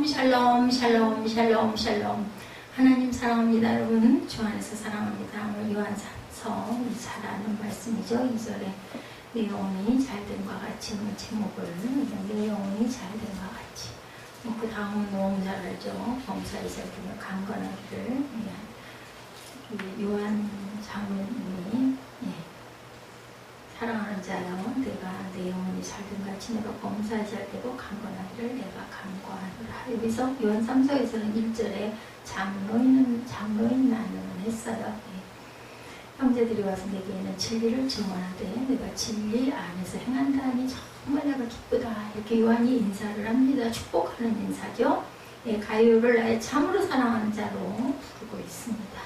샬롬 샬롬 샬롬 샬롬. 하나님 사랑합니다. 여러분 주 안에서 사랑합니다. 오늘 요한서 4라는 말씀이죠. 2절에 내 영혼이 잘됨과 같이 오늘 제목을 내 영혼이 잘됨과 같이. 그 다음은 너무 잘 알죠. 범사에 살펴면 강건하기를. 요한 장로님이 사랑하는 자여 내가 내 영혼이 살든같이 내가 범사하지 않고 강건하기를 내가 간구하노라. 여기서 요한 3서에서는 1절에 장로인 나누는 했어요. 형제들이 와서 내게는 진리를 증언하되 내가 진리 안에서 행한다니 정말 내가 기쁘다. 이렇게 요한이 인사를 합니다. 축복하는 인사죠. 가요를 나의 참으로 사랑하는 자로 부르고 있습니다.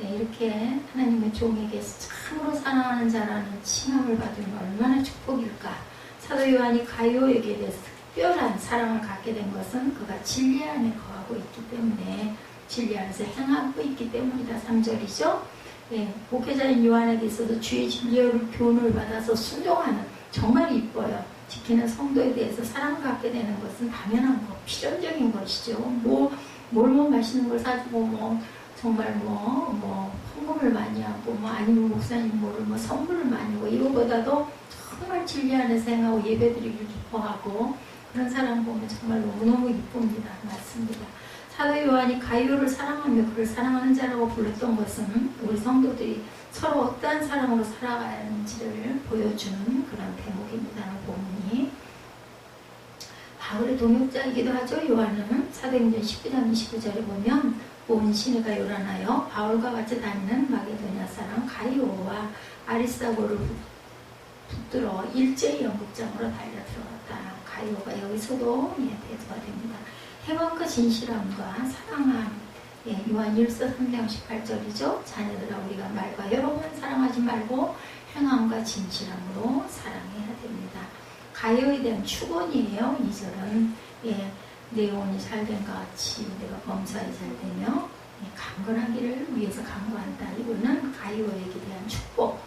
이렇게 하나님의 종에게서 참으로 사랑하는 자라는 칭함을 받으면 얼마나 축복일까. 사도 요한이 가요에게 대해서 특별한 사랑을 갖게 된 것은 그가 진리 안에 거하고 있기 때문에, 진리 안에서 행하고 있기 때문이다. 3절이죠. 목회자인 요한에게 있어서 주의 진리의 교훈을 받아서 순종하는, 정말 이뻐요. 지키는 성도에 대해서 사랑을 갖게 되는 것은 당연한 것, 필연적인 것이죠. 뭘 맛있는 걸 사주고 정말 헌금을 많이 하고 아니면 목사님 선물을 많이 하고 이거보다도 정말 진리 안에서 행하고 예배드리기를 기뻐하고 그런 사람 보면 정말 너무너무 이쁩니다. 맞습니다. 사도 요한이 가요를 사랑하며 그를 사랑하는 자라고 불렀던 것은 우리 성도들이 서로 어떠한 사랑으로 살아가야 하는지를 보여주는 그런 대목입니다. 본문이 바울의 동역자이기도 하죠. 요한은 사도행전 19장 29절에 보면 온 시내가 요란하여 바울과 같이 다니는 마게도냐 사람 가이오와 아리스다고를 붙들어 일제히 연극장으로 달려 들어갔다. 가이오가 여기서도 대두가 됩니다. 행함과 진실함과 사랑함. 요한 1서 3장 18절이죠. 자녀들아 우리가 말과 혀로만 사랑하지 말고 행함과 진실함으로 사랑해야 됩니다. 가이오에 대한 축원이에요. 2절은 내 영혼이 잘된 것 같이 내가 범사에 잘되며 강건하기를 위해서 강구한다. 이거는 가이오에게 대한 축복.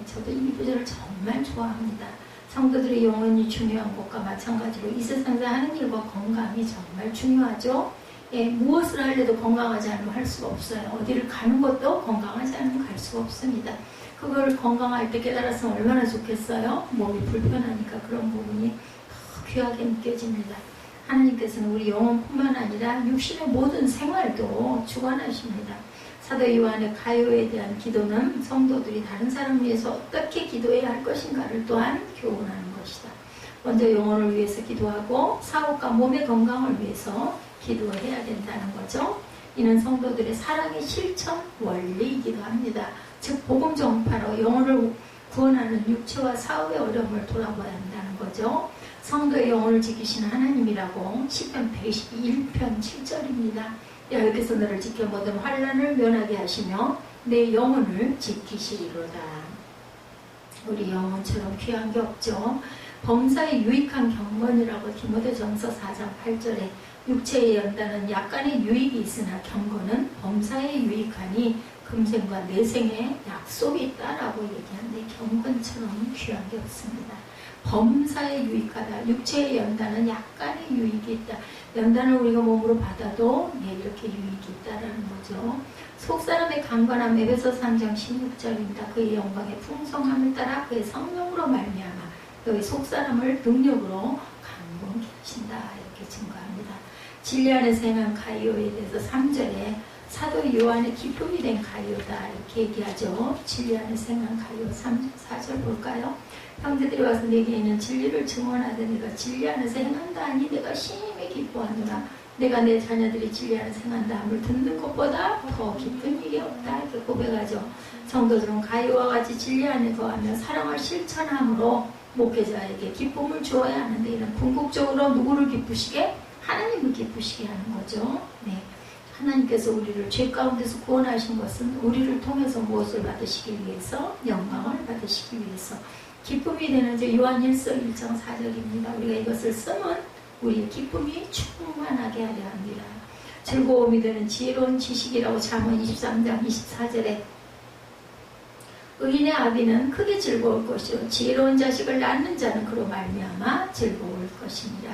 저도 이 구절을 정말 좋아합니다. 성도들의 영혼이 중요한 것과 마찬가지로 이 세상에서 하는 일과 건강이 정말 중요하죠. 무엇을 하려도 건강하지 않으면 할 수가 없어요. 어디를 가는 것도 건강하지 않으면 갈 수가 없습니다. 그걸 건강할 때 깨달았으면 얼마나 좋겠어요. 몸이 불편하니까 그런 부분이 더 귀하게 느껴집니다. 하나님께서는 우리 영혼뿐만 아니라 육신의 모든 생활도 주관하십니다. 사도 요한의 가요에 대한 기도는 성도들이 다른 사람을 위해서 어떻게 기도해야 할 것인가를 또한 교훈하는 것이다. 먼저 영혼을 위해서 기도하고 사업과 몸의 건강을 위해서 기도해야 된다는 거죠. 이는 성도들의 사랑의 실천 원리이기도 합니다. 즉 복음 전파로 영혼을 구원하는 육체와 사업의 어려움을 돌아봐야 한다는 거죠. 성도의 영혼을 지키시는 하나님이라고 시편 121편 7절입니다. 여호와께서 너를 지켜 모든 환난을 면하게 하시며 내 영혼을 지키시리로다. 우리 영혼처럼 귀한 게 없죠. 범사에 유익한 경건이라고 디모데전서 4장 8절에 육체에 연다는 약간의 유익이 있으나 경건은 범사에 유익하니 금생과 내생에 약속이 있다라고 얘기하는데 경건처럼 귀한 게 없습니다. 범사에 유익하다. 육체에 연다는 약간의 유익이 있다. 연단을 우리가 몸으로 받아도 이렇게 유익이 있다라는 거죠. 속사람의 강건함 에베소 3장 16절입니다. 그의 영광의 풍성함을 따라 그의 성령으로 말미암아 너희 속사람을 능력으로 강건케 하신다. 이렇게 증거합니다. 진리 안에서 행한 가이오에 대해서 3절에 사도 요한의 기쁨이 된 가이오다. 이렇게 얘기하죠. 진리 안에서 행한 가이오 4절 볼까요? 형제들이 와서 내게는 진리를 증언하되 내가 진리 안에서 행한다 하니 내가 심히 기뻐하노라. 내가 내 자녀들이 진리 안에서 행한다 함을 듣는 것보다 더 기쁜 일이 없다. 이렇게 고백하죠. 성도들은 가이오와 같이 진리 안에 거하며 사랑을 실천함으로 목회자에게 기쁨을 주어야 하는데 이런 궁극적으로 누구를 기쁘시게? 하나님을 기쁘시게 하는 거죠. 하나님께서 우리를 죄 가운데서 구원하신 것은 우리를 통해서 무엇을 받으시기 위해서? 영광을 받으시기 위해서. 기쁨이 되는 요한 1서 1장 4절입니다. 우리가 이것을 쓰면 우리의 기쁨이 충만하게 하려 합니다. 즐거움이 되는 지혜로운 지식이라고 잠언 23장 24절에 의인의 아비는 크게 즐거울 것이요 지혜로운 자식을 낳는 자는 그로 말미암아 즐거울 것이니라.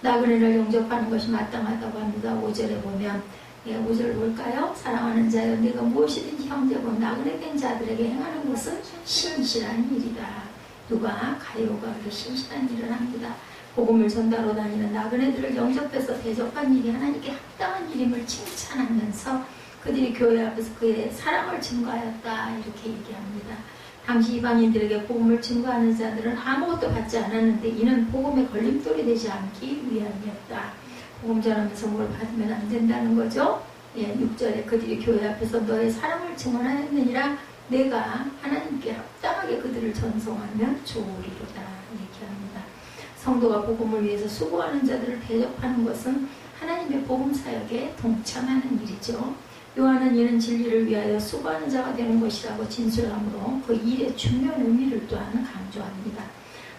나그네를 영접하는 것이 마땅하다고 합니다. 5절에 보면 5절 볼까요? 사랑하는 자여 네가 무엇이든지 형제고 나그네 된 자들에게 행하는 것은 신실한 일이다. 누가? 가룟유가 그렇게 신실한 일을 합니다. 복음을 전달로 다니는 나그네들을 영접해서 대접한 일이 하나님께 합당한 일임을 칭찬하면서 그들이 교회 앞에서 그의 사랑을 증거하였다 이렇게 얘기합니다. 당시 이방인들에게 복음을 증거하는 자들은 아무것도 받지 않았는데 이는 복음의 걸림돌이 되지 않기 위함이었다. 복음 전하면서 뭘 받으면 안 된다는 거죠. 6절에 그들이 교회 앞에서 너의 사랑을 증언하였느니라 내가 하나님께 합당하게 그들을 전송하면 좋으리로다 얘기합니다. 성도가 복음을 위해서 수고하는 자들을 대접하는 것은 하나님의 복음 사역에 동참하는 일이죠. 요한은 이는 진리를 위하여 수고하는 자가 되는 것이라고 진술하므로 그 일의 중요한 의미를 또한 강조합니다.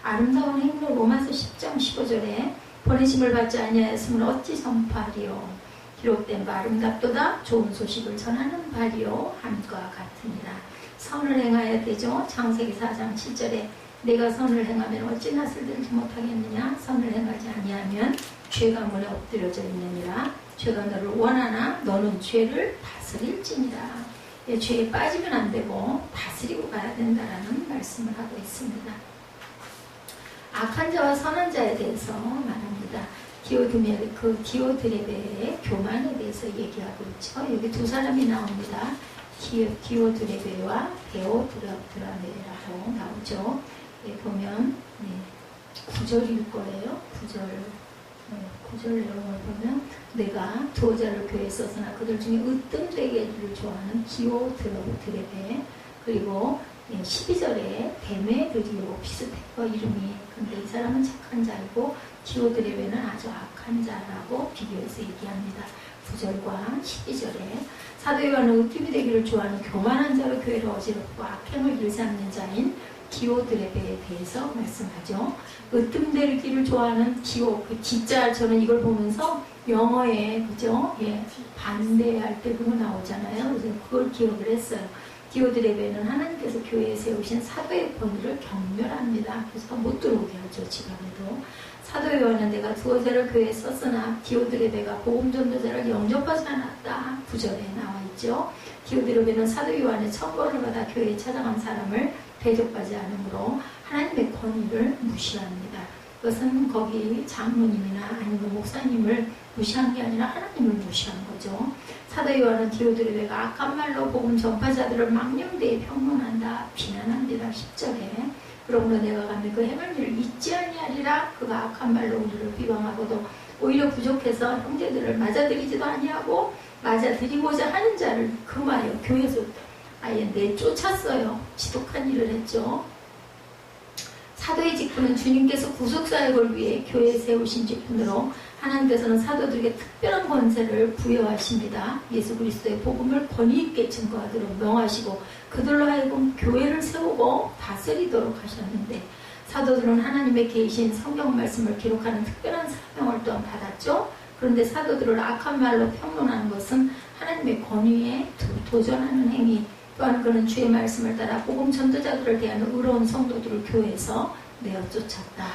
아름다운 행로 로마서 10장 15절에 보내심을 받지 아니하였으면 어찌 전파하리요 기록된 바 아름답도다 좋은 소식을 전하는 바리요 함과 같으니라. 선을 행하여야 되죠. 창세기 4장 7절에 내가 선을 행하면 어찌 낯을 들지 못하겠느냐 선을 행하지 아니하면 죄가 문에 엎드려져 있느니라. 죄가 너를 원하나 너는 죄를 다스릴지니라. 죄에 빠지면 안 되고 다스리고 가야 된다라는 말씀을 하고 있습니다. 악한 자와 선한 자에 대해서 말합니다. 디오드레베의 교만에 대해서 얘기하고 있죠. 여기 두 사람이 나옵니다. 디오드레베와 데오드라메라고 나오죠. 보면 9절일 거예요. 9절 내용을 보면 내가 두어자를 교회에 썼으나 그들 중에 으뜸되기를 좋아하는 디오드레베 그리고 12절에 데메드리오 비슷해요 이름이. 근데 이 사람은 착한 자이고 디오드레베는 아주 악한 자라고 비교해서 얘기합니다. 9절과 12절에 사도 요한은 으뜸이 되기를 좋아하는 교만한 자로 교회를 어지럽고 악행을 일삼는 자인 디오드레베에 대해서 말씀하죠. 으뜸되기를 좋아하는 그 D자 저는 이걸 보면서 영어에 그죠? 반대할 때 그거 나오잖아요. 그래서 그걸 기억을 했어요. 디오드레베는 하나님께서 교회에 세우신 사도의 권위를 경멸합니다. 그래서 못 들어오게 하죠. 지금에도. 사도 요한은 내가 두어자를 교회에 썼으나 디오드레베가 복음 전도자를 영접하지 않았다. 9절에 나와 있죠. 디오드레베는 사도 요한의 청거를 받아 교회에 찾아간 사람을 대접하지 않으므로 하나님의 권위를 무시합니다. 그것은 거기 장로님이나 아니면 목사님을 무시한 게 아니라 하나님을 무시한 거죠. 사도 요한은 디오드레베가 악한 말로 복음 전파자들을 망령되이 평론한다. 비난합니다. 10절에 그러므로 내가 가면 그 행한 일을 잊지 아니하리라. 그가 악한 말로 우리를 비방하고도 오히려 부족해서 형제들을 맞아들이지도 아니하고 맞아들이고자 하는 자를 금하여 교회에서 아예 내쫓았어요. 지독한 일을 했죠. 사도의 직분은 주님께서 구속사역을 위해 교회에 세우신 직분으로 하나님께서는 사도들에게 특별한 권세를 부여하십니다. 예수 그리스도의 복음을 권위 있게 증거하도록 명하시고 그들로 하여금 교회를 세우고 다스리도록 하셨는데 사도들은 하나님의 계신 성경 말씀을 기록하는 특별한 사명을 또한 받았죠. 그런데 사도들을 악한 말로 평론하는 것은 하나님의 권위에 도전하는 행위 또한 그는 주의 말씀을 따라 복음 전도자들을 대하는 의로운 성도들을 교회에서 내어 쫓았다.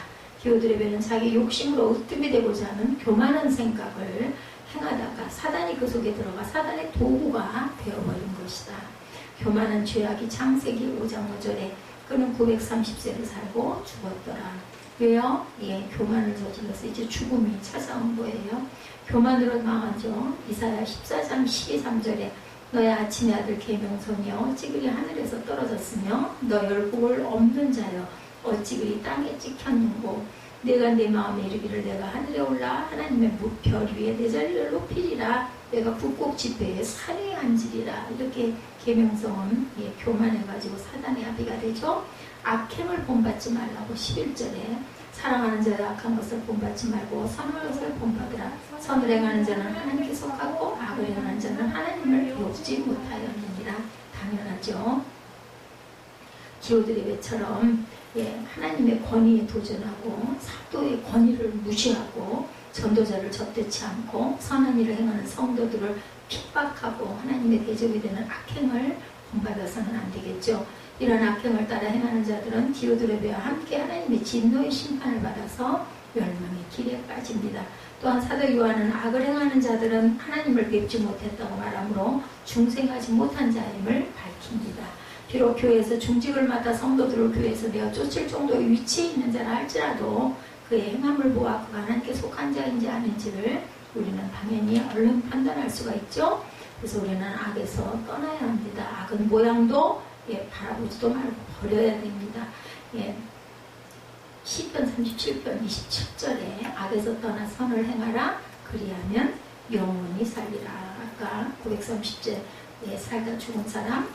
디오드레베는 자기 욕심으로 으뜸이 되고자 하는 교만한 생각을 행하다가 사단이 그 속에 들어가 사단의 도구가 되어버린 것이다. 교만한 죄악이 창세기 5장 5절에 그는 930세를 살고 죽었더라. 왜요? 교만을 저질러서 이제 죽음이 찾아온 거예요. 교만으로 망하죠. 이사야 14장 12, 3절에 너의 아침의 아들 계명성이여 어찌 그리 하늘에서 떨어졌으며 너 열국을 없는 자여 어찌 그리 땅에 찍혔는고 내가 내 마음에 이르기를 내가 하늘에 올라 하나님의 별 위에 내 자리를 높이리라 내가 북곡 지폐에 산에 앉으리라. 이렇게 계명성은 교만해가지고 사단의 아비가 되죠. 악행을 본받지 말라고 11절에 사랑하는 자는 악한 것을 본받지 말고 선한 것을 본받으라. 선을 행하는 자는 하나님께 속하고 악을 행하는 자는 하나님을 욕지 못하였느니라. 당연하죠. 디오드레베처럼 하나님의 권위에 도전하고 사도의 권위를 무시하고 전도자를 접대치 않고 선한 일을 행하는 성도들을 핍박하고 하나님의 대적이 되는 악행을 본받아서는 안 되겠죠. 이런 악행을 따라 행하는 자들은 디오드레베와 함께 하나님의 진노의 심판을 받아서 멸망의 길에 빠집니다. 또한 사도 요한은 악을 행하는 자들은 하나님을 뵙지 못했다고 말하므로 중생하지 못한 자임을 밝힙니다. 비록 교회에서 중직을 맡아 성도들을 교회에서 내어 쫓을 정도의 위치에 있는 자라 할지라도 그의 행함을 보아 그가 하나님께 속한 자인지 아닌지를 우리는 당연히 얼른 판단할 수가 있죠. 그래서 우리는 악에서 떠나야 합니다. 악은 모양도 바라보지도 말고 버려야 됩니다. 시편 37편 27절에 악에서 떠나 선을 행하라 그리하면 영원히 살리라. 아까 930절 살다 죽은 사람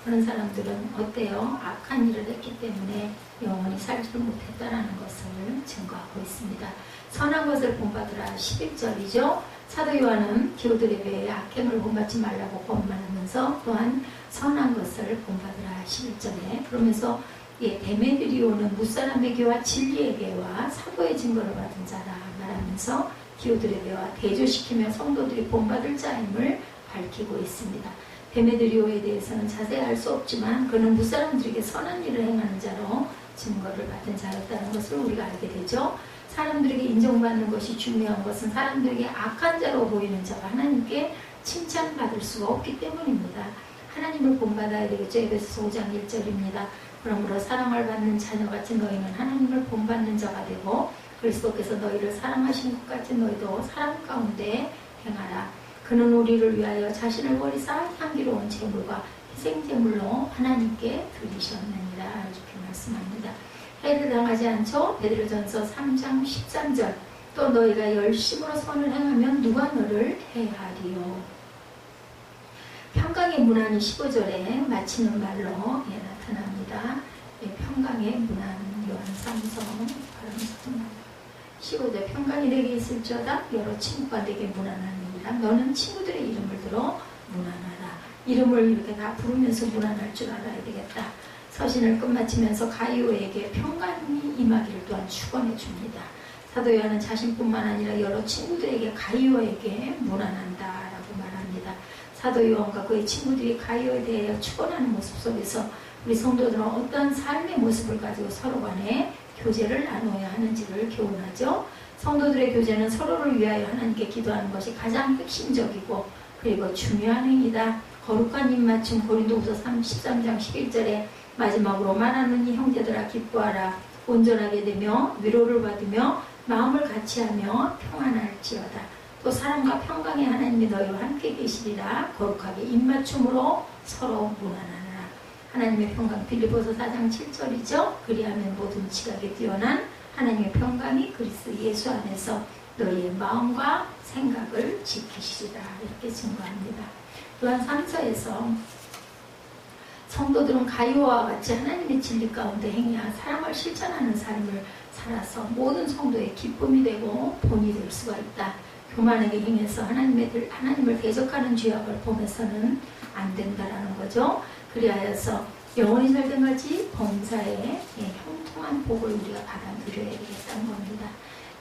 그런 사람들은 어때요? 악한 일을 했기 때문에 영원히 살지를 못했다라는 것을 증거하고 있습니다. 선한 것을 본받으라 11절이죠. 사도 요한은 기호들 예배에 악행을 본받지 말라고 권면하면서 또한 선한 것을 본받으라 11절에 그러면서 데메드리오는 무사람의 교와 진리의 교와 사도의 증거를 받은 자라 말하면서 기호들의 교와 대조시키며 성도들이 본받을 자임을 밝히고 있습니다. 데메드리오에 대해서는 자세히 알 수 없지만 그는 무사람들에게 선한 일을 행하는 자로 증거를 받은 자였다는 것을 우리가 알게 되죠. 사람들에게 인정받는 것이 중요한 것은 사람들에게 악한 자로 보이는 자가 하나님께 칭찬받을 수가 없기 때문입니다. 하나님을 본받아야 되겠죠. 에베소서 5장 1절입니다. 그러므로 사랑을 받는 자녀같이 너희는 하나님을 본받는 자가 되고 그리스도께서 너희를 사랑하신 것 같이 너희도 사랑 가운데 행하라. 그는 우리를 위하여 자신을 버리사 향기로운 제물과 희생제물로 하나님께 드리셨느니라 이렇게 말씀합니다. 해를 당하지 않죠? 베드로전서 3장 13절 또 너희가 열심으로 선을 행하면 누가 너를 해하리요. 평강의 문안이 15절에 마치는 말로 나타납니다. 평강의 문안 요한삼서 15절 평강이 내게 있을지어다 여러 친구가 내게 문안하니라. 너는 친구들의 이름을 들어 문안하라. 이름을 이렇게 다 부르면서 문안할 줄 알아야 되겠다. 서신을 끝마치면서 가이오에게 평강이 임하기를 또한 축원해 줍니다. 사도 요한은 자신뿐만 아니라 여러 친구들에게 가이오에게 문안한다라고 말합니다. 사도 요한과 그의 친구들이 가이오에 대하여 축원하는 모습 속에서 우리 성도들은 어떤 삶의 모습을 가지고 서로 간에 교제를 나눠야 하는지를 교훈하죠. 성도들의 교제는 서로를 위하여 하나님께 기도하는 것이 가장 핵심적이고 그리고 중요한 행위다. 거룩한 입맞춤 고린도후서 13장 11절에 마지막으로 말하느니 형제들아 기뻐하라. 온전하게 되며 위로를 받으며 마음을 같이하며 평안할지어다. 또 사랑과 평강의 하나님이 너희와 함께 계시리라. 거룩하게 입맞춤으로 서로 문안하라. 하나님의 평강 빌립보서 4장 7절이죠. 그리하면 모든 지각에 뛰어난 하나님의 평강이 그리스도 예수 안에서 너희의 마음과 생각을 지키시리라 이렇게 증거합니다. 또한 3서에서 성도들은 가이오와 같이 하나님의 진리 가운데 행하여 사랑을 실천하는 삶을 살아서 모든 성도의 기쁨이 되고 본이 될 수가 있다. 교만하게 행해서 하나님을 대적하는 죄악을 보면서는 안 된다라는 거죠. 그리하여서 영원히 살던 같이 범사의 형통한 복을 우리가 받아 누려야 되겠다는 겁니다.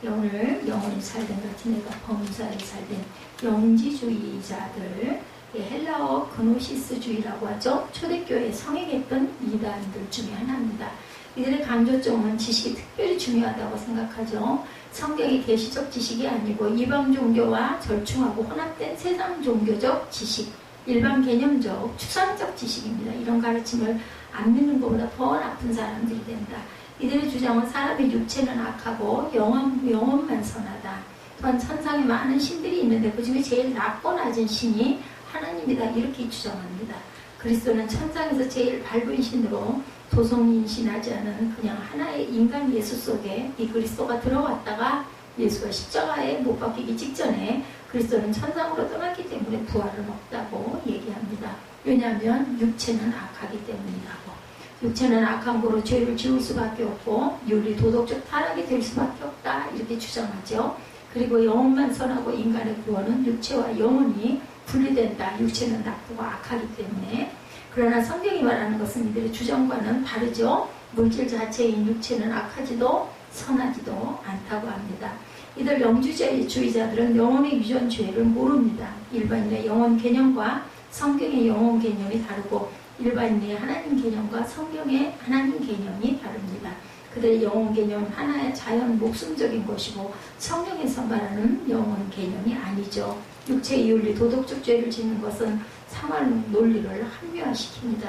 오늘 영원히 살던 같이 내가 범사에 살던 영지주의자들 헬라어 그노시스주의라고 하죠. 초대교회에 성행했던 이단들 중에 하나입니다. 이들의 강조점은 지식이 특별히 중요하다고 생각하죠. 성경이 계시적 지식이 아니고 이방 종교와 절충하고 혼합된 세상 종교적 지식, 일반 개념적 추상적 지식입니다. 이런 가르침을 안 믿는 것보다 더 나쁜 사람들이 된다. 이들의 주장은 사람의 육체는 악하고 영혼만 선하다. 또한 천상에 많은 신들이 있는데 그 중에 제일 낮고 낮은 신이 하나님이다 이렇게 주장합니다. 그리스도는 천상에서 제일 밝은 신으로 도성인신하지 않은 그냥 하나의 인간 예수 속에 이 그리스도가 들어왔다가 예수가 십자가에 못 박히기 직전에 그리스도는 천상으로 떠났기 때문에 부활은 없다고 얘기합니다. 왜냐하면 육체는 악하기 때문이라고. 육체는 악한 거로 죄를 지을 수밖에 없고 윤리 도덕적 타락이 될 수밖에 없다 이렇게 주장하죠. 그리고 영혼만 선하고 인간의 구원은 육체와 영혼이 분리된다. 육체는 나쁘고 악하기 때문에. 그러나 성경이 말하는 것은 이들의 주장과는 다르죠. 물질 자체인 육체는 악하지도 선하지도 않다고 합니다. 이들 영주주의자들은 영혼의 유전죄를 모릅니다. 일반인의 영혼 개념과 성경의 영혼 개념이 다르고 일반인의 하나님 개념과 성경의 하나님 개념이 다릅니다. 그들의 영혼 개념은 하나의 자연 목숨적인 것이고 성경에서 말하는 영혼 개념이 아니죠. 육체의 윤리, 도덕적 죄를 짓는 것은 상할 논리를 합리화시킵니다.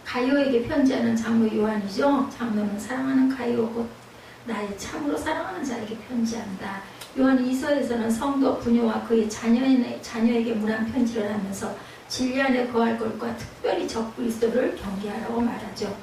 가이오에게 편지하는 장로 요한이죠. 장로는 사랑하는 가이오 곧 나의 참으로 사랑하는 자에게 편지한다. 요한 이서에서는 성도 부녀와 그의 자녀에게 문안 편지를 하면서 진리 안에 거할 것과 특별히 적그리스도를 경계하라고 말하죠.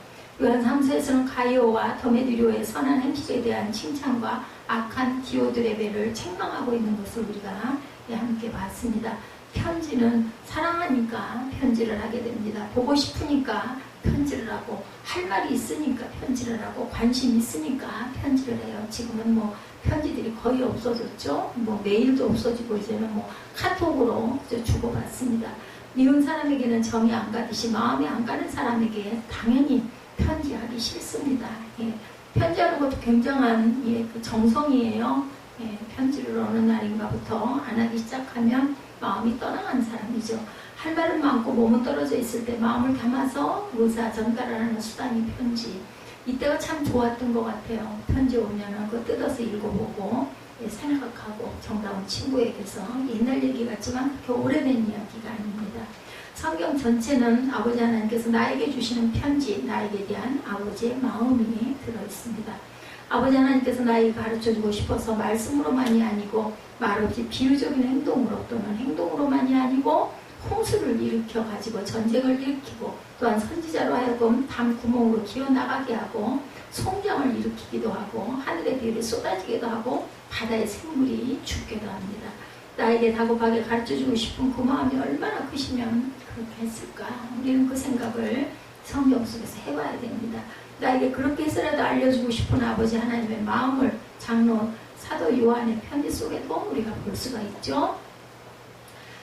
요한 3서에서는 가이오와 더메드리오의 선한 행실에 대한 칭찬과 악한 디오드레벨을 책망하고 있는 것을 우리가 함께 봤습니다. 편지는 사랑하니까 편지를 하게 됩니다. 보고 싶으니까 편지를 하고, 할 말이 있으니까 편지를 하고, 관심 있으니까 편지를 해요. 지금은 뭐 편지들이 거의 없어졌죠. 뭐 메일도 없어지고 이제는 뭐 카톡으로 주고받습니다. 미운 사람에게는 정이 안 가듯이 마음이 안 가는 사람에게 당연히 편지하기 싫습니다. 예, 편지하는 것도 굉장한 그 정성이에요. 예, 편지를 어느 날인가부터 안 하기 시작하면 마음이 떠나간 사람이죠. 할 말은 많고 몸은 떨어져 있을 때 마음을 담아서 의사 전달을 하는 수단이 편지. 이때가 참 좋았던 것 같아요. 편지 오면은 그거 뜯어서 읽어보고 생각하고 정다운 친구에게서 옛날 얘기 같지만 그렇게 오래된 이야기가 아닙니다. 성경 전체는 아버지 하나님께서 나에게 주시는 편지, 나에게 대한 아버지의 마음이 들어있습니다. 아버지 하나님께서 나에게 가르쳐주고 싶어서 말씀으로만이 아니고 말없이 비유적인 행동으로 또는 행동으로만이 아니고 홍수를 일으켜 가지고 전쟁을 일으키고 또한 선지자로 하여금 담 구멍으로 기어나가게 하고 송장을 일으키기도 하고 하늘의 비율이 쏟아지기도 하고 바다의 생물이 죽기도 합니다. 나에게 다급하게 가르쳐주고 싶은 그 마음이 얼마나 크시면 그렇게 했을까? 우리는 그 생각을 성경 속에서 해봐야 됩니다. 나에게 그렇게 해서라도 알려주고 싶은 아버지 하나님의 마음을 장로 사도 요한의 편지 속에도 우리가 볼 수가 있죠.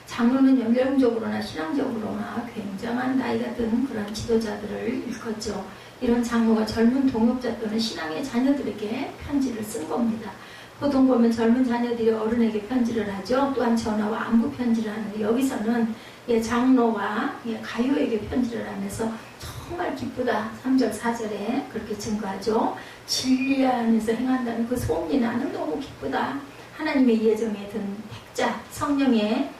장로는 연령적으로나 신앙적으로나 굉장한 나이가 든 그런 지도자들을 일컫죠. 이런 장로가 젊은 동역자 또는 신앙의 자녀들에게 편지를 쓴 겁니다. 보통 보면 젊은 자녀들이 어른에게 편지를 하죠. 또한 전화와 안부 편지를 하는데 여기서는 장로와 가요에게 편지를 하면서 정말 기쁘다. 3절 4절에 그렇게 증거하죠. 진리 안에서 행한다는 그 소문이 나는 너무 기쁘다. 하나님의 예정에 든 택자 성령의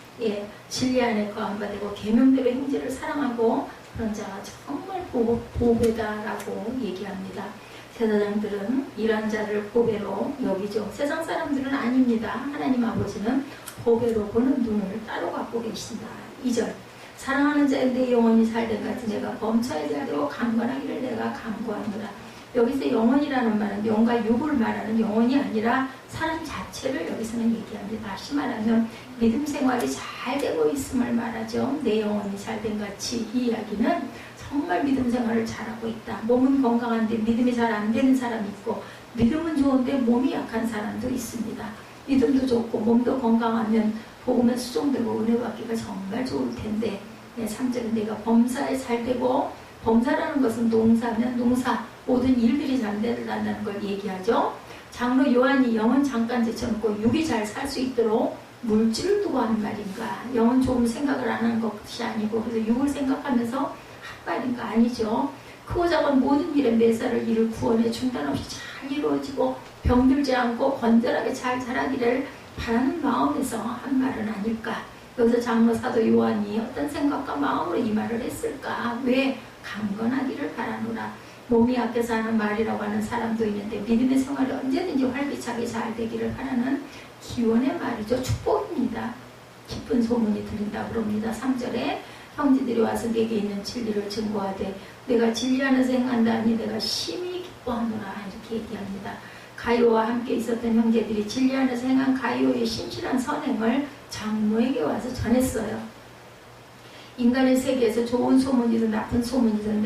진리 안에 거한 바 되고 계명대로 행지를 사랑하고 그런 자가 정말 보배다라고 얘기합니다. 제사장들은 이런 자를 보배로 여기죠. 세상 사람들은 아닙니다. 하나님 아버지는 보배로 보는 눈을 따로 갖고 계신다. 2절 사랑하는 자의 내 영혼이 살된 같이 내가 범사에 대하여 강건하기를 내가 강구하노라. 여기서 영혼이라는 말은 영과 육을 말하는 영혼이 아니라 사람 자체를 여기서는 얘기합니다. 다시 말하면 믿음 생활이 잘 되고 있음을 말하죠. 내 영혼이 잘된 같이 이 이야기는 정말 믿음 생활을 잘하고 있다. 몸은 건강한데 믿음이 잘 안 되는 사람이 있고 믿음은 좋은데 몸이 약한 사람도 있습니다. 믿음도 좋고 몸도 건강하면 복음에 수종되고 은혜 받기가 정말 좋을 텐데 3절은 내가 범사에 잘 되고 범사라는 것은 농사면 농사 모든 일들이 잘 된다는 걸 얘기하죠. 장로 요한이 영은 잠깐 제쳐놓고 육이 잘 살 수 있도록 물질을 두고 한 말인가. 영은 조금 생각을 안 하는 것이 아니고 그래서 육을 생각하면서 한 말인가 아니죠. 크고 작은 모든 일에 매사를 이를 구원에 중단 없이 잘 이루어지고 병들지 않고 건전하게 잘 자라기를 바라는 마음에서 한 말은 아닐까. 여기서 장로 사도 요한이 어떤 생각과 마음으로 이 말을 했을까. 왜 강건하기를 바라노라. 몸이 약해서 하는 말이라고 하는 사람도 있는데 믿음의 생활이 언제든지 활기차게 잘 되기를 바라는 기원의 말이죠. 축복입니다. 기쁜 소문이 들린다고 그럽니다. 3절에 형제들이 와서 내게 있는 진리를 증거하되 내가 진리 안에서 행한다니 내가 심히 기뻐하노라 이렇게 얘기합니다. 가이오와 함께 있었던 형제들이 진리 안에서 행한 가이오의 신실한 선행을 장로에게 와서 전했어요. 인간의 세계에서 좋은 소문이든 나쁜 소문이든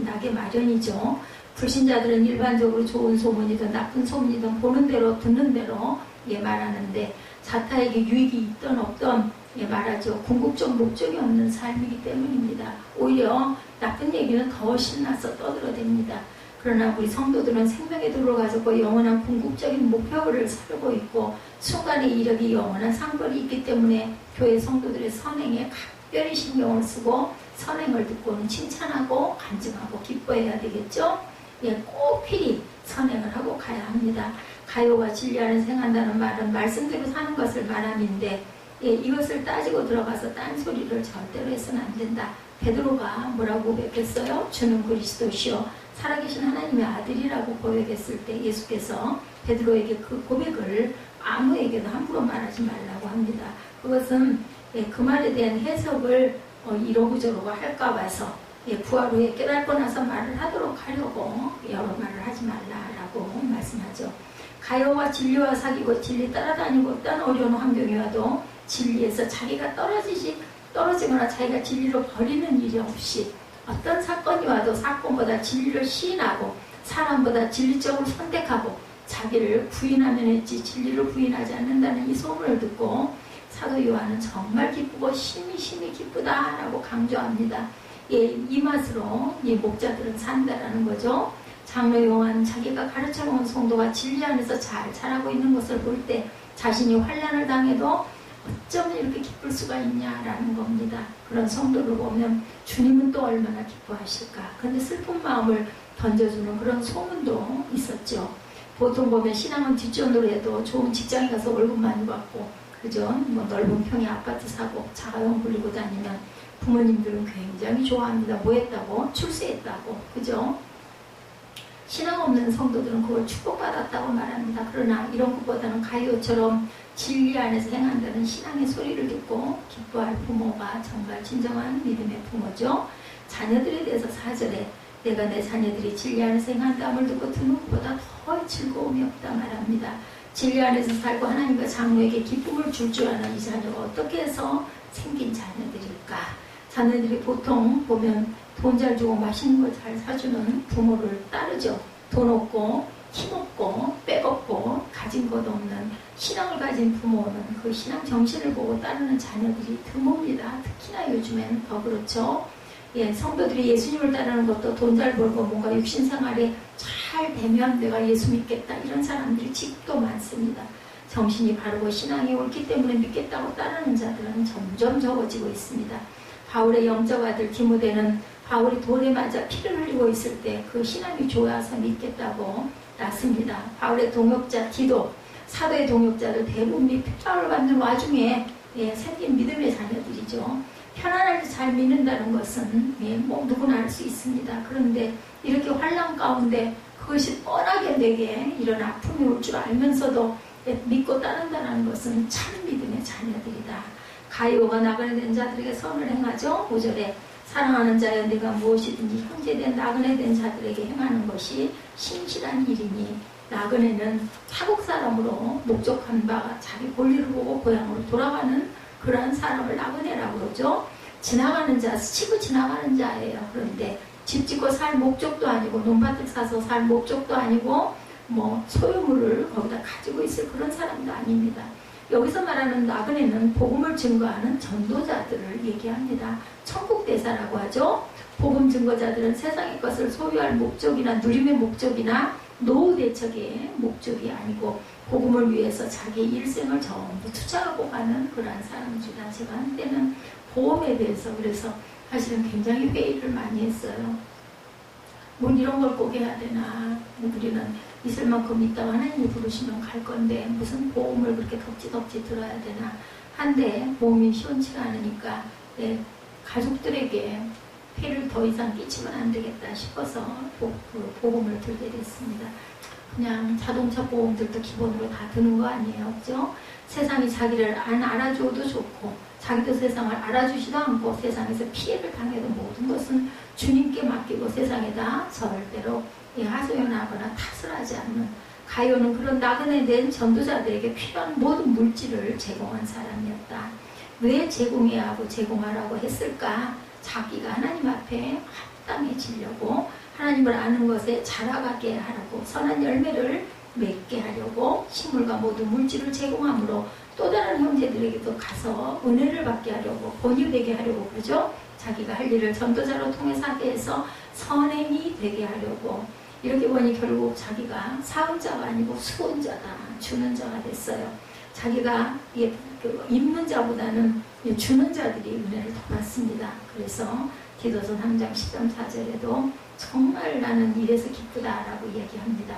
나게 마련이죠. 불신자들은 일반적으로 좋은 소문이든 나쁜 소문이든 보는 대로 듣는 대로 말하는데 자타에게 유익이 있든 없든 말하죠. 궁극적 목적이 없는 삶이기 때문입니다. 오히려 나쁜 얘기는 더 신나서 떠들어댑니다. 그러나 우리 성도들은 생명의 도를 가지고 영원한 궁극적인 목표를 살고 있고 순간의 이력이 영원한 상벌이 있기 때문에 교회 성도들의 선행에 각별히 신경을 쓰고 선행을 듣고는 칭찬하고 간증하고 기뻐해야 되겠죠. 꼭 필히 선행을 하고 가야 합니다. 가요와 진리하는 생한다는 말은 말씀대로 사는 것을 말함인데 이것을 따지고 들어가서 딴소리를 절대로 해서는 안 된다. 베드로가 뭐라고 고백했어요? 주는 그리스도시요 살아계신 하나님의 아들이라고 고백했을 때 예수께서 베드로에게 그 고백을 아무에게도 함부로 말하지 말라고 합니다. 그것은 그 말에 대한 해석을 이러고저러고 할까 봐서 부활 후에 깨닫고 나서 말을 하도록 하려고 여러 말을 하지 말라라고 말씀하죠. 가요와 진리와 사귀고 진리 따라다니고 어떤 어려운 환경이 와도 진리에서 자기가 떨어지거나 자기가 진리로 버리는 일이 없이 어떤 사건이 와도 사건보다 진리를 시인하고 사람보다 진리적으로 선택하고 자기를 부인하면 했지 진리를 부인하지 않는다는 이 소문을 듣고 사도 요한은 정말 기쁘고 심히 기쁘다라고 강조합니다. 이 맛으로 이 목자들은 산다라는 거죠. 장로 요한 자기가 가르쳐놓은 성도가 진리 안에서 잘 자라고 있는 것을 볼 때 자신이 환난을 당해도 어쩌면 이렇게 기쁠 수가 있냐라는 겁니다. 그런 성도를 보면 주님은 또 얼마나 기뻐하실까. 그런데 슬픈 마음을 던져주는 그런 소문도 있었죠. 보통 보면 신앙은 뒷전으로 해도 좋은 직장에 가서 월급 많이 받고 그죠? 뭐 넓은 평의 아파트 사고 자가용 불리고 다니면 부모님들은 굉장히 좋아합니다. 뭐 했다고? 출세했다고. 그죠? 신앙 없는 성도들은 그걸 축복받았다고 말합니다. 그러나 이런 것보다는 가이오처럼 진리 안에서 행한다는 신앙의 소리를 듣고 기뻐할 부모가 정말 진정한 믿음의 부모죠. 자녀들에 대해서 4절에 내가 내 자녀들이 진리 안에서 행한다음을 듣고 듣는 것보다 더 즐거움이 없다 말합니다. 진리 안에서 살고 하나님과 장로에게 기쁨을 줄 아는 이 자녀가 어떻게 해서 생긴 자녀들일까? 자녀들이 보통 보면 돈 잘 주고 맛있는 걸 잘 사주는 부모를 따르죠. 돈 없고 힘없고 빼겁고 가진 것 없는 신앙을 가진 부모는 그 신앙 정신을 보고 따르는 자녀들이 드뭅니다. 특히나 요즘엔 더 그렇죠. 성도들이 예수님을 따르는 것도 돈 잘 벌고 뭔가 육신생활에 잘 되면 내가 예수 믿겠다 이런 사람들이 지금도 많습니다. 정신이 바르고 신앙이 옳기 때문에 믿겠다고 따르는 자들은 점점 적어지고 있습니다. 바울의 영적 아들 디모데는 바울이 돌에 맞아 피를 흘리고 있을 때 그 신앙이 좋아서 믿겠다고 낳습니다. 바울의 동역자 디도, 사도의 동역자들 대부분이 핍박을 받는 와중에 생긴 믿음의 자녀들이죠. 편안하게 잘 믿는다는 것은 뭐 누구나 알 수 있습니다. 그런데 이렇게 환난 가운데 그것이 뻔하게 내게 이런 아픔이 올 줄 알면서도 믿고 따른다는 것은 참 믿음의 자녀들이다. 가이오가 나그네 된 자들에게 선을 행하죠. 5절에 사랑하는 자여 네가 무엇이든지 형제된 나그네 된 자들에게 행하는 것이 신실한 일이니 나그네는 타국 사람으로 목적한 바 자기 볼일을 보고 고향으로 돌아가는 그러한 사람을 나그네라고 그러죠. 지나가는 자, 스치고 지나가는 자예요. 그런데 집 짓고 살 목적도 아니고 논밭을 사서 살 목적도 아니고 뭐 소유물을 거기다 가지고 있을 그런 사람도 아닙니다. 여기서 말하는 나그네는 복음을 증거하는 전도자들을 얘기합니다. 천국대사라고 하죠. 복음 증거자들은 세상의 것을 소유할 목적이나 누림의 목적이나 노후 대척의 목적이 아니고 복음을 위해서 자기 일생을 전부 투자하고 가는 그러한 사람들이다. 제가 한때는 보험에 대해서 그래서 사실은 굉장히 회의를 많이 했어요. 뭐 이런 걸 꼭 해야 되나. 우리는 있을 만큼 있다가 하나님이 부르시면 갈 건데 무슨 보험을 그렇게 덕지덕지 들어야 되나. 한데 보험이 시원치가 않으니까 가족들에게 폐를 더 이상 끼치면 안 되겠다 싶어서 보험을 들게 됐습니다. 그냥 자동차 보험들도 기본으로 다 드는 거 아니에요. 그죠? 세상이 자기를 안 알아줘도 좋고 자기도 세상을 알아주지도 않고 세상에서 피해를 당해도 모든 것은 주님께 맡기고 세상에다 절대로 하소연하거나 탓을 하지 않는 가요는 그런 나그네 된 전도자들에게 필요한 모든 물질을 제공한 사람이었다. 왜 제공해야 하고 제공하라고 했을까? 자기가 하나님 앞에 합당해지려고 하나님을 아는 것에 자라가게 하라고 선한 열매를 맺게 하려고 식물과 모든 물질을 제공함으로 또 다른 형제들에게도 가서 은혜를 받게 하려고 본유되게 하려고 그러죠. 자기가 할 일을 전도자로 통해서 하게 해서 선행이 되게 하려고 이렇게 보니 결국 자기가 사은자가 아니고 수은자다. 주는 자가 됐어요. 자기가 입는 자보다는 주는 자들이 은혜를 더 받습니다. 그래서 디도서 3장 13, 14절에도 정말 나는 이래서 기쁘다라고 얘기합니다.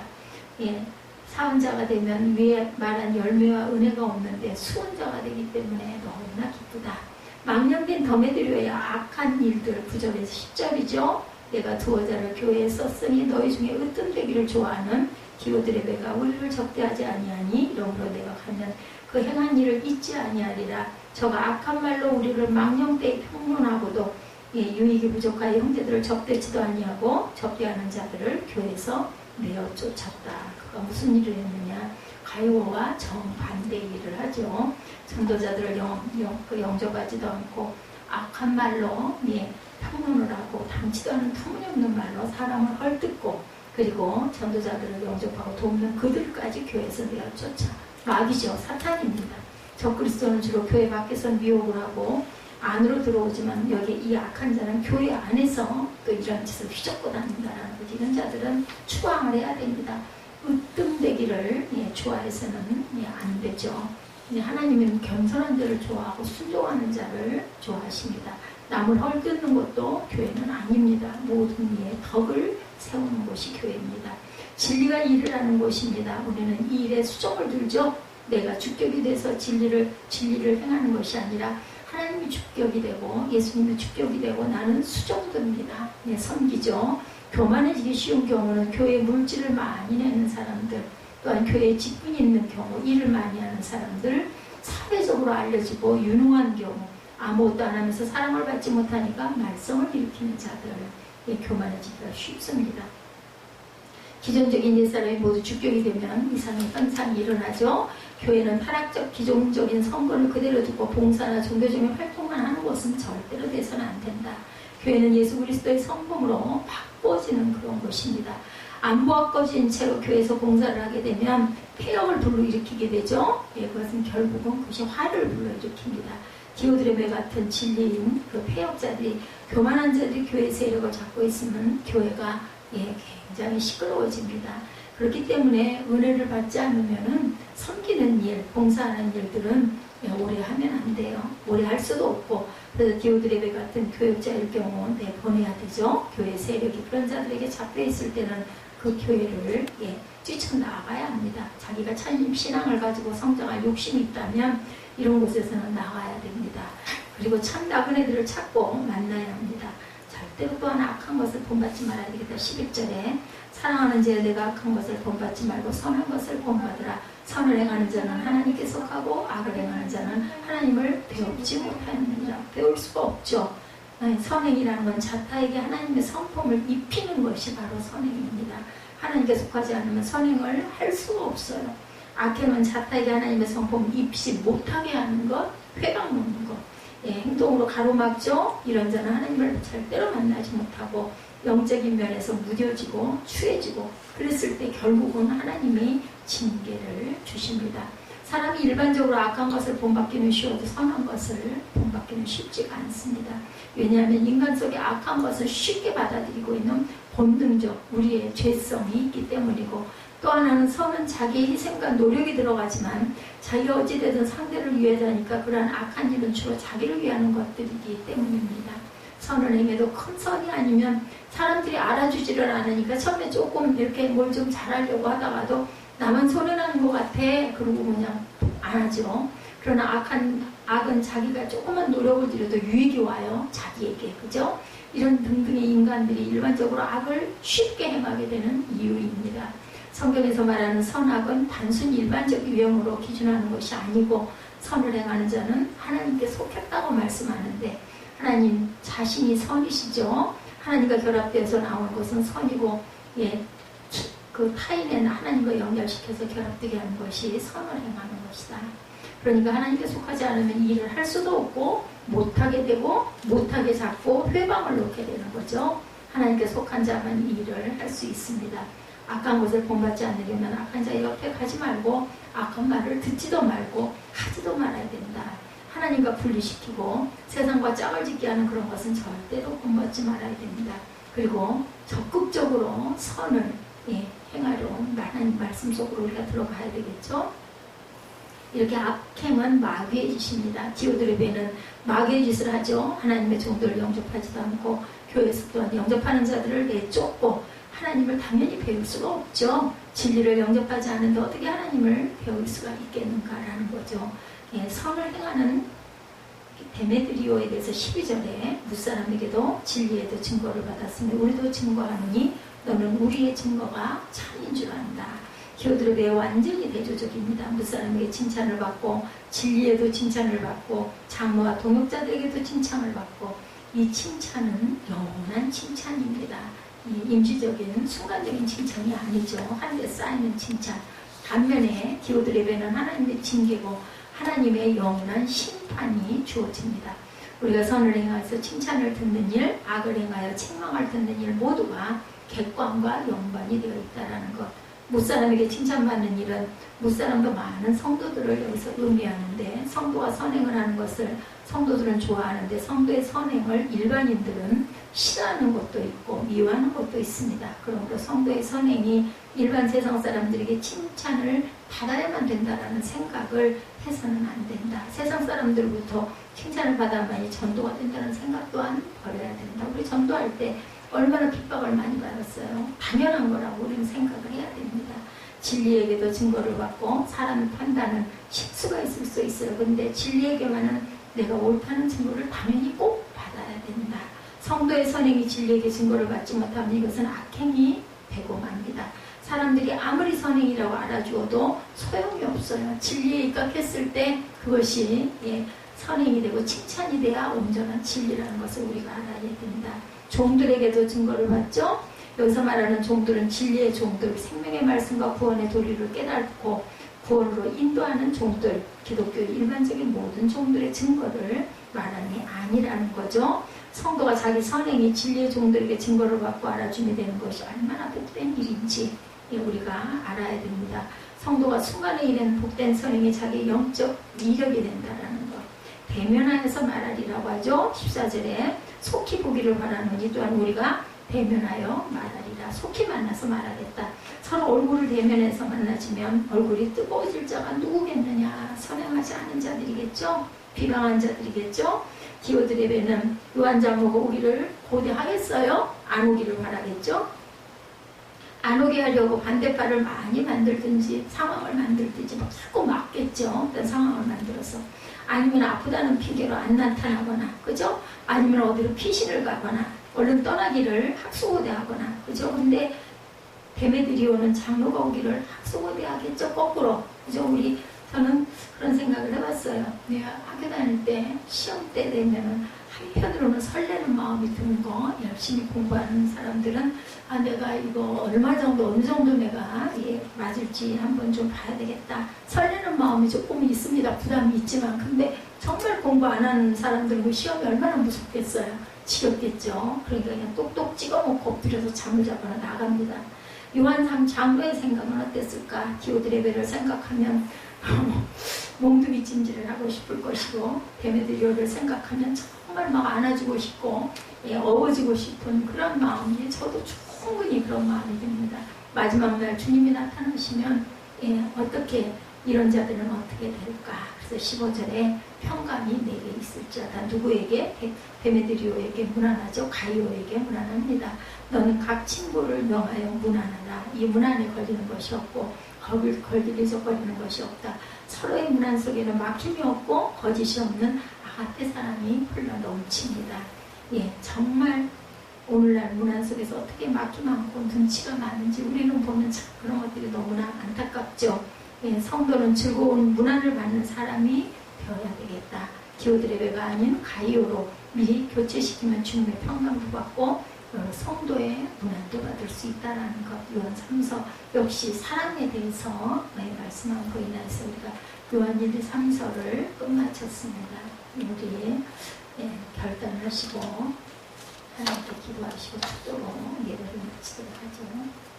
예, 사원자가 되면 위에 말한 열매와 은혜가 없는데 수원자가 되기 때문에 너무나 기쁘다. 망령된 덤에들여야 악한 일들 9절에서 10절이죠. 내가 두어 자를 교회에 썼으니 너희 중에 으뜸되기를 좋아하는 디오드레베가 우리를 적대하지 아니하니 이러므로 내가 가면 그 행한 일을 잊지 아니하리라. 저가 악한 말로 우리를 망령되이 평론하고도 유익이 부족하여 형제들을 접대치도 아니하고 접대하는 자들을 교회에서 내어 쫓았다. 그가 무슨 일을 했느냐? 가요와 정반대 일을 하죠. 전도자들을 영접하지도 않고 악한 말로 평론을 하고 당치도 않은 터무니없는 말로 사람을 헐뜯고 그리고 전도자들을 영접하고 돕는 그들까지 교회에서 내어 쫓아. 마귀죠. 사탄입니다. 적그리스도는 주로 교회 밖에서 미혹을 하고 안으로 들어오지만 여기 이 악한 자는 교회 안에서 또 이런 짓을 휘젓고 다닌다라는 것. 이런 자들은 추방을 해야 됩니다. 으뜸되기를 좋아해서는 안 되죠. 하나님은 겸손한 자를 좋아하고 순종하는 자를 좋아하십니다. 남을 헐뜯는 것도 교회는 아닙니다. 모든 이의 덕을 세우는 곳이 교회입니다. 진리가 일을 하는 곳입니다. 우리는 이 일에 수종을 들죠. 내가 주격이 돼서 진리를 행하는 것이 아니라 하나님이 주격이 되고 예수님이 주격이 되고 나는 수종듭니다. 섬기죠. 교만해지기 쉬운 경우는 교회 물질을 많이 내는 사람들, 또한 교회에 직분이 있는 경우, 일을 많이 하는 사람들, 사회적으로 알려지고 유능한 경우, 아무것도 안 하면서 사랑을 받지 못하니까 말썽을 일으키는 자들, 교만해지기가 쉽습니다. 기존적인 옛사람이 모두 주격이 되면 이상의 현상이 일어나죠. 교회는 타락적 기존적인 선거를 그대로 두고 봉사나 종교적인 활동만 하는 것은 절대로 돼서는 안 된다. 교회는 예수 그리스도의 성품으로 바꿔지는 그런 것입니다. 안 바꿔진 채로 교회에서 봉사를 하게 되면 폐역을 불러일으키게 되죠. 그것은 결국은 그것이 화를 불러일으킵니다. 디오드레베 같은 진리인 그 폐역자들이, 교만한 자들이 교회 세력을 잡고 있으면 교회가 굉장히 시끄러워집니다. 그렇기 때문에 은혜를 받지 않으면은 섬기는 일, 봉사하는 일들은 오래 하면 안 돼요. 오래 할 수도 없고, 그래서 디오드레베 같은 교역자일 경우 보내야 되죠. 교회 세력이 그런 자들에게 잡혀 있을 때는 그 교회를 뛰쳐나가야 합니다. 자기가 참 신앙을 가지고 성장할 욕심이 있다면 이런 곳에서는 나가야 됩니다. 그리고 참 나그네들을 찾고 만나야 합니다. 절대로 또한 악한 것을 본받지 말아야 되겠다. 11절에 사랑하는 자여 내가 악한 것을 본받지 말고 선한 것을 본받으라. 선을 행하는 자는 하나님께 속하고 악을 행하는 자는 하나님을 배우지 못하느니라. 배울 수가 없죠. 선행이라는 건 자타에게 하나님의 성품을 입히는 것이 바로 선행입니다. 하나님께 속하지 않으면 선행을 할 수가 없어요. 악행은 자타에게 하나님의 성품을 입히지 못하게 하는 것, 회방 놓는 것, 행동으로 가로막죠. 이런 자는 하나님을 절대로 만나지 못하고 영적인 면에서 무뎌지고 추해지고, 그랬을 때 결국은 하나님이 징계를 주십니다. 사람이 일반적으로 악한 것을 본받기는 쉬워도 선한 것을 본받기는 쉽지가 않습니다. 왜냐하면 인간 속에 악한 것을 쉽게 받아들이고 있는 본능적 우리의 죄성이 있기 때문이고, 또 하나는 선은 자기의 희생과 노력이 들어가지만 자기가 어찌되든 상대를 위하자니까 그러한 악한 일은 주로 자기를 위하는 것들이기 때문입니다. 선을 행해도 큰 선이 아니면 사람들이 알아주지를 않으니까 처음에 조금 이렇게 뭘 좀 잘하려고 하다가도 나만 손해나는 것 같아. 그러고 그냥 안 하죠. 그러나 악은 자기가 조금만 노력을 들여도 유익이 와요. 자기에게. 그죠? 이런 등등의 인간들이 일반적으로 악을 쉽게 행하게 되는 이유입니다. 성경에서 말하는 선악은 단순히 일반적 유형으로 기준하는 것이 아니고, 선을 행하는 자는 하나님께 속했다고 말씀하는데, 하나님 자신이 선이시죠. 하나님과 결합되어서 나오는 것은 선이고, 그 타인의 하나님과 연결시켜서 결합되게 하는 것이 선을 행하는 것이다. 그러니까 하나님께 속하지 않으면 이 일을 할 수도 없고 못하게 되고 못하게 잡고 회방을 놓게 되는 거죠. 하나님께 속한 자만 이 일을 할 수 있습니다. 악한 것을 본받지 않으려면 악한 자의 옆에 가지 말고 악한 말을 듣지도 말고 하지도 말아야 된다. 하나님과 분리시키고 세상과 짝을 짓게 하는 그런 것은 절대로 본받지 말아야 됩니다. 그리고 적극적으로 선을 행하려 하나님 말씀 속으로 우리가 들어가야 되겠죠. 이렇게 악행은 마귀의 짓입니다. 디오드레베는 마귀의 짓을 하죠. 하나님의 종들을 영접하지도 않고 교회에서 또한 영접하는 자들을 내쫓고 하나님을 당연히 배울 수가 없죠. 진리를 영접하지 않는데 어떻게 하나님을 배울 수가 있겠는가라는 거죠. 예, 선을 행하는 데메드리오에 대해서 12절에 무사람에게도 진리에도 증거를 받았으며 우리도 증거하노니 너는 우리의 증거가 참인 줄 안다. 디오드레베 완전히 대조적입니다. 무사람에게 칭찬을 받고 진리에도 칭찬을 받고 장로와 동역자들에게도 칭찬을 받고 이 칭찬은 영원한 칭찬입니다. 이 임시적인 순간적인 칭찬이 아니죠. 하늘에 쌓이는 칭찬. 반면에 디오드레베는 하나님의 징계고 하나님의 영원한 심판이 주어집니다. 우리가 선을 행하여서 칭찬을 듣는 일, 악을 행하여 책망을 듣는 일 모두가 객관과 연관이 되어 있다는 것. 무사람에게 칭찬받는 일은 무사람도 많은 성도들을 여기서 의미하는데 성도가 선행을 하는 것을 성도들은 좋아하는데 성도의 선행을 일반인들은 싫어하는 것도 있고 미워하는 것도 있습니다. 그러므로 성도의 선행이 일반 세상 사람들에게 칭찬을 받아야만 된다라는 생각을 해서는 안 된다. 세상 사람들부터 칭찬을 받아야만이 전도가 된다는 생각 또한 버려야 된다. 우리 전도할 때 얼마나 핍박을 많이 받았어요. 당연한 거라고 우리는 생각을 해야 됩니다. 진리에게도 증거를 받고 사람의 판단은 실수가 있을 수 있어요. 근데 진리에게만은 내가 옳다는 증거를 당연히 꼭 받아야 된다. 성도의 선행이 진리에게 증거를 받지 못하면 이것은 악행이 되고 맙니다. 사람들이 아무리 선행이라고 알아주어도 소용이 없어요. 진리에 입각했을 때 그것이 선행이 되고 칭찬이 돼야 온전한 진리라는 것을 우리가 알아야 됩니다. 종들에게도 증거를 받죠. 여기서 말하는 종들은 진리의 종들, 생명의 말씀과 구원의 도리를 깨닫고 구원으로 인도하는 종들, 기독교의 일반적인 모든 종들의 증거를 말하는 게 아니라는 거죠. 성도가 자기 선행이 진리의 종들에게 증거를 받고 알아주게 되는 것이 얼마나 복된 일인지 우리가 알아야 됩니다. 성도가 순간에 일은 복된 선행이 자기 영적 이력이 된다는 것. 대면하여서 말하리라고 하죠. 14절에 속히 보기를 바라노니 또한 우리가 대면하여 말하리라. 속히 만나서 말하겠다. 서로 얼굴을 대면해서 만나지면 얼굴이 뜨거워질 자가 누구겠느냐. 선행하지 않은 자들이겠죠. 비방한 자들이겠죠. 디오드레베는 요한 장로가 오기를 고대하겠어요? 안 오기를 바라겠죠. 안 오게 하려고 반대발을 많이 만들든지 상황을 만들든지 막 자꾸 막겠죠. 어떤 상황을 만들어서. 아니면 아프다는 핑계로 안 나타나거나, 그죠? 아니면 어디로 피신을 가거나, 얼른 떠나기를 학수고대하거나, 그죠? 근데 데메드리오는 장로가 오기를 학수고대하겠죠? 거꾸로, 그죠? 저는 그런 생각을 해봤어요. 내가 학교 다닐 때 시험 때 되면은 한편으로는 설레는 마음이 드는 거, 열심히 공부하는 사람들은 내가 이거 얼마 정도 어느 정도 내가 맞을지 한번 좀 봐야 되겠다. 설레는 마음이 조금 있습니다. 부담이 있지만. 근데 정말 공부 안 하는 사람들은 시험이 얼마나 무섭겠어요. 지겹겠죠. 그러니까 그냥 똑똑 찍어놓고 엎드려서 잠을 자거나 나갑니다. 요한 장로의 생각은 어땠을까? 디오드레베를 생각하면 몽둥이 찜질을 하고 싶을 것이고, 데메드리오를 생각하면 정말 막 안아주고 싶고 어워지고 싶은 그런 마음이, 저도 충분히 그런 마음이 듭니다. 마지막 날 주님이 나타나시면 어떻게 이런 자들은 어떻게 될까? 그래서 15절에 평강이 내게 있을지어다. 누구에게? 데메드리오에게 문안하죠. 가이오에게 문안합니다. 너는 각 친구를 명하여 문안하라. 이 문안에 걸리는 것이 없고 걸리적거리는 것이 없다. 서로의 문안 속에는 막힘이 없고 거짓이 없는 아가페 사랑이 흘러 넘칩니다. 정말 오늘날 문안 속에서 어떻게 막힘 많고 눈치가 많은지 우리는 보면 참 그런 것들이 너무나 안타깝죠. 성도는 즐거운 문안을 받는 사람이 되어야 되겠다. 디오드레베가 아닌 가이오로 미리 교체시키면 주님의 평강도 받고 성도의 문안도 받을 수 있다는 것. 요한 3서 역시 사랑에 대해서 말씀한 거에 인해서 우리가 요한 1, 2, 3서를 끝마쳤습니다. 우리 결단을 하시고 하나님께 기도하시고 축도로 예배를 마치도록 하죠.